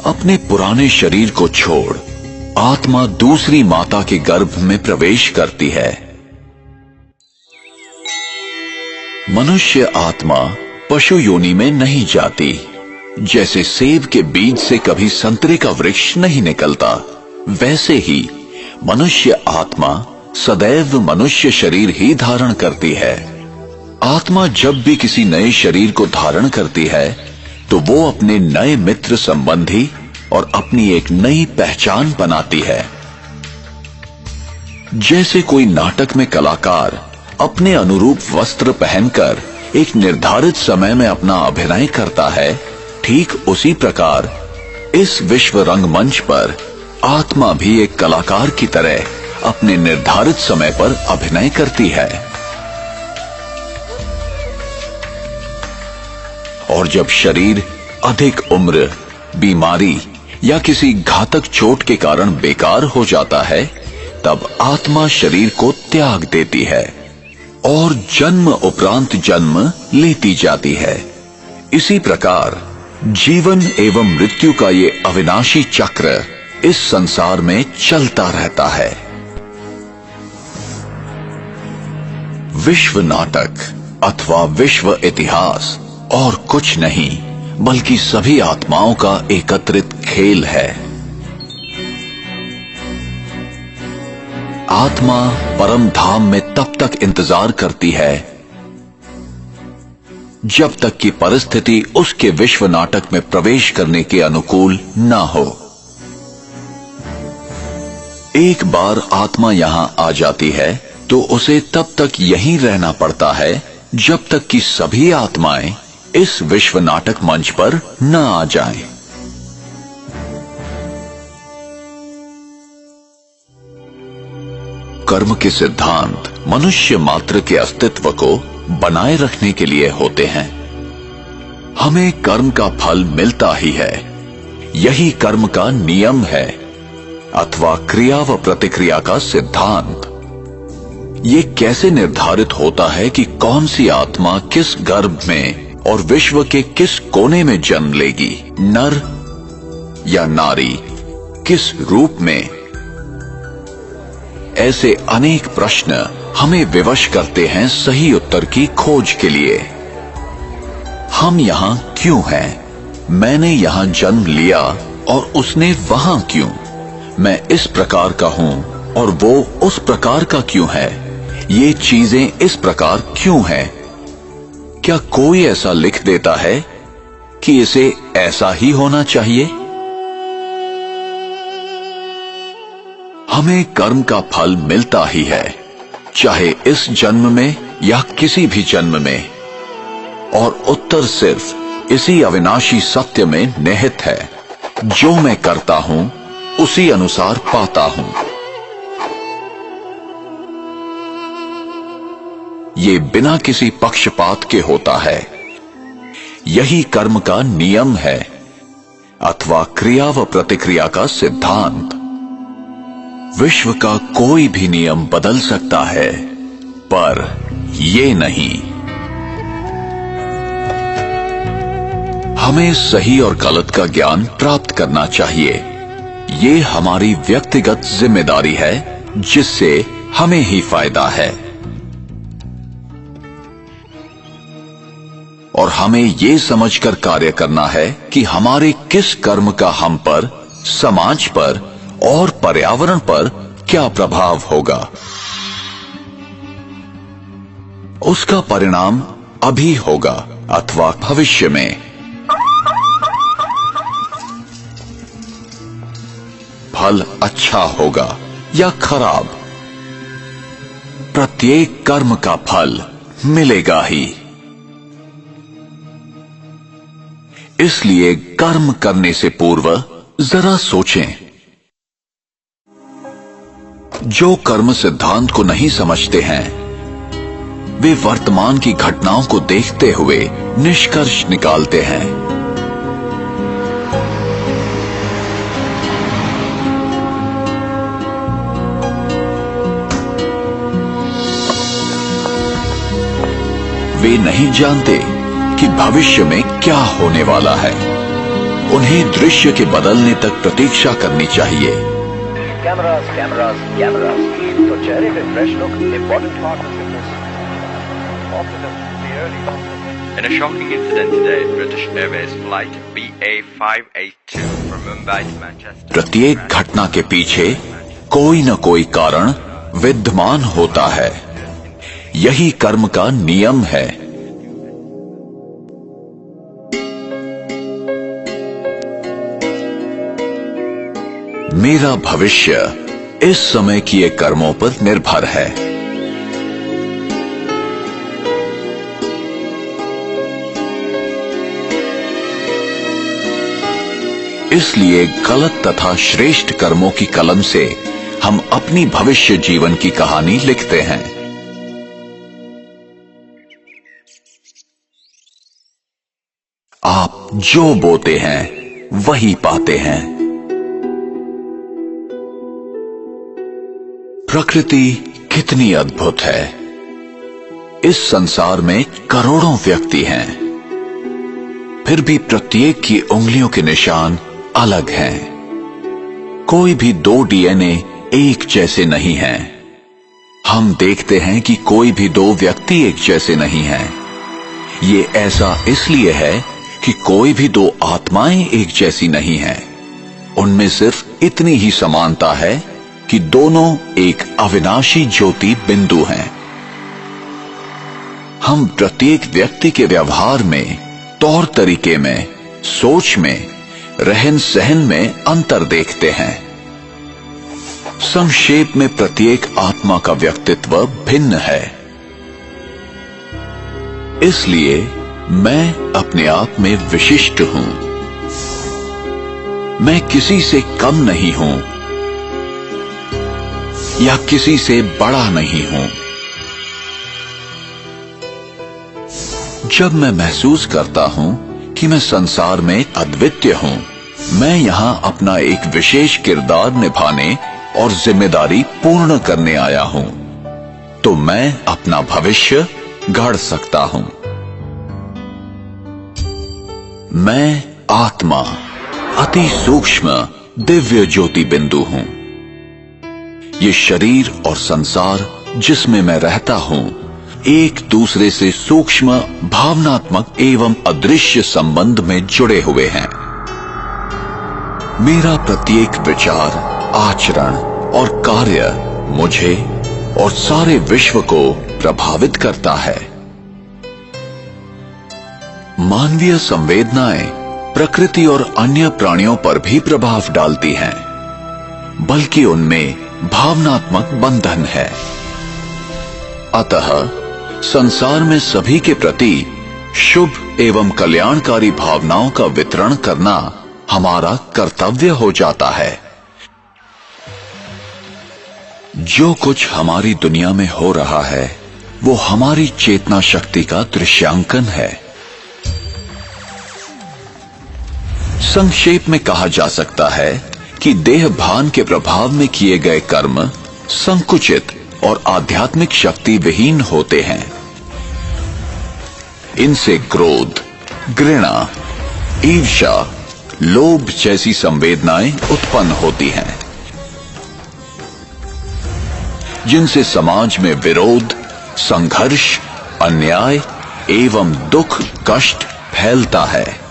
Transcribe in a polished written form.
अपने पुराने शरीर को छोड़ आत्मा दूसरी माता के गर्भ में प्रवेश करती है। मनुष्य आत्मा पशु योनि में नहीं जाती। जैसे सेब के बीज से कभी संतरे का वृक्ष नहीं निकलता, वैसे ही मनुष्य आत्मा सदैव मनुष्य शरीर ही धारण करती है। आत्मा जब भी किसी नए शरीर को धारण करती है तो वो अपने नए मित्र संबंधी और अपनी एक नई पहचान बनाती है। जैसे कोई नाटक में कलाकार अपने अनुरूप वस्त्र पहनकर एक निर्धारित समय में अपना अभिनय करता है, ठीक उसी प्रकार इस विश्व रंगमंच पर आत्मा भी एक कलाकार की तरह अपने निर्धारित समय पर अभिनय करती है। और जब शरीर अधिक उम्र, बीमारी या किसी घातक चोट के कारण बेकार हो जाता है, तब आत्मा शरीर को त्याग देती है और जन्म उपरांत जन्म लेती जाती है। इसी प्रकार जीवन एवं मृत्यु का ये अविनाशी चक्र इस संसार में चलता रहता है। विश्व नाटक अथवा विश्व इतिहास और कुछ नहीं बल्कि सभी आत्माओं का एकत्रित खेल है। आत्मा परम धाम में तब तक इंतजार करती है जब तक कि परिस्थिति उसके विश्व नाटक में प्रवेश करने के अनुकूल ना हो। एक बार आत्मा यहां आ जाती है तो उसे तब तक यहीं रहना पड़ता है जब तक कि सभी आत्माएं इस विश्व नाटक मंच पर न आ जाएं। कर्म के सिद्धांत मनुष्य मात्र के अस्तित्व को बनाए रखने के लिए होते हैं। हमें कर्म का फल मिलता ही है, यही कर्म का नियम है अथवा क्रिया व प्रतिक्रिया का सिद्धांत। ये कैसे निर्धारित होता है कि कौन सी आत्मा किस गर्भ में और विश्व के किस कोने में जन्म लेगी, नर या नारी, किस रूप में? ऐसे अनेक प्रश्न हमें विवश करते हैं सही उत्तर की खोज के लिए। हम यहां क्यों हैं? मैंने यहां जन्म लिया और उसने वहां क्यों? मैं इस प्रकार का हूं और वो उस प्रकार का क्यों है? ये चीजें इस प्रकार क्यों हैं? क्या कोई ऐसा लिख देता है कि इसे ऐसा ही होना चाहिए? हमें कर्म का फल मिलता ही है, चाहे इस जन्म में या किसी भी जन्म में, और उत्तर सिर्फ इसी अविनाशी सत्य में निहित है। जो मैं करता हूं उसी अनुसार पाता हूं। ये बिना किसी पक्षपात के होता है। यही कर्म का नियम है अथवा क्रिया व प्रतिक्रिया का सिद्धांत। विश्व का कोई भी नियम बदल सकता है, पर ये नहीं। हमें सही और गलत का ज्ञान प्राप्त करना चाहिए। ये हमारी व्यक्तिगत जिम्मेदारी है जिससे हमें ही फायदा है। और हमें ये समझकर कार्य करना है कि हमारे किस कर्म का हम पर, समाज पर और पर्यावरण पर क्या प्रभाव होगा। उसका परिणाम अभी होगा अथवा भविष्य में। फल अच्छा होगा या खराब, प्रत्येक कर्म का फल मिलेगा ही। इसलिए कर्म करने से पूर्व जरा सोचें। जो कर्म सिद्धांत को नहीं समझते हैं, वे वर्तमान की घटनाओं को देखते हुए निष्कर्ष निकालते हैं। वे नहीं जानते कि भविष्य में क्या होने वाला है। उन्हें दृश्य के बदलने तक प्रतीक्षा करनी चाहिए। कैमरास कैमरास कैमरास, तो चेहरे पे fresh look important part of fitness. In a shocking incident today, British Airways flight BA582 from Mumbai to Manchester. प्रत्येक घटना के पीछे कोई न कोई कारण विद्यमान होता है। यही कर्म का नियम है। मेरा भविष्य इस समय किए कर्मों पर निर्भर है। इसलिए गलत तथा श्रेष्ठ कर्मों की कलम से हम अपनी भविष्य जीवन की कहानी लिखते हैं। आप जो बोते हैं वही पाते हैं। प्रकृति कितनी अद्भुत है। इस संसार में करोड़ों व्यक्ति हैं, फिर भी प्रत्येक की उंगलियों के निशान अलग हैं। कोई भी दो डीएनए एक जैसे नहीं हैं। हम देखते हैं कि कोई भी दो व्यक्ति एक जैसे नहीं हैं। ये ऐसा इसलिए है कि कोई भी दो आत्माएं एक जैसी नहीं हैं। उनमें सिर्फ इतनी ही समानता है कि दोनों एक अविनाशी ज्योति बिंदु हैं। हम प्रत्येक व्यक्ति के व्यवहार में, तौर तरीके में, सोच में, रहन सहन में अंतर देखते हैं। संक्षेप में प्रत्येक आत्मा का व्यक्तित्व भिन्न है। इसलिए मैं अपने आप में विशिष्ट हूं। मैं किसी से कम नहीं हूं या किसी से बड़ा नहीं हूं। जब मैं महसूस करता हूं कि मैं संसार में अद्वितीय हूं, मैं यहां अपना एक विशेष किरदार निभाने और जिम्मेदारी पूर्ण करने आया हूं, तो मैं अपना भविष्य गढ़ सकता हूं। मैं आत्मा, अति सूक्ष्म दिव्य ज्योति बिंदु हूं। ये शरीर और संसार जिसमें मैं रहता हूं, एक दूसरे से सूक्ष्म, भावनात्मक एवं अदृश्य संबंध में जुड़े हुए हैं। मेरा प्रत्येक विचार, आचरण और कार्य मुझे और सारे विश्व को प्रभावित करता है। मानवीय संवेदनाएं प्रकृति और अन्य प्राणियों पर भी प्रभाव डालती हैं, बल्कि उनमें भावनात्मक बंधन है। अतः संसार में सभी के प्रति शुभ एवं कल्याणकारी भावनाओं का वितरण करना हमारा कर्तव्य हो जाता है। जो कुछ हमारी दुनिया में हो रहा है, वो हमारी चेतना शक्ति का दृश्यांकन है। संक्षेप में कहा जा सकता है कि देह भान के प्रभाव में किए गए कर्म संकुचित और आध्यात्मिक शक्ति विहीन होते हैं। इनसे क्रोध, घृणा, ईर्ष्या, लोभ जैसी संवेदनाएं उत्पन्न होती हैं, जिनसे समाज में विरोध, संघर्ष, अन्याय एवं दुख, कष्ट फैलता है।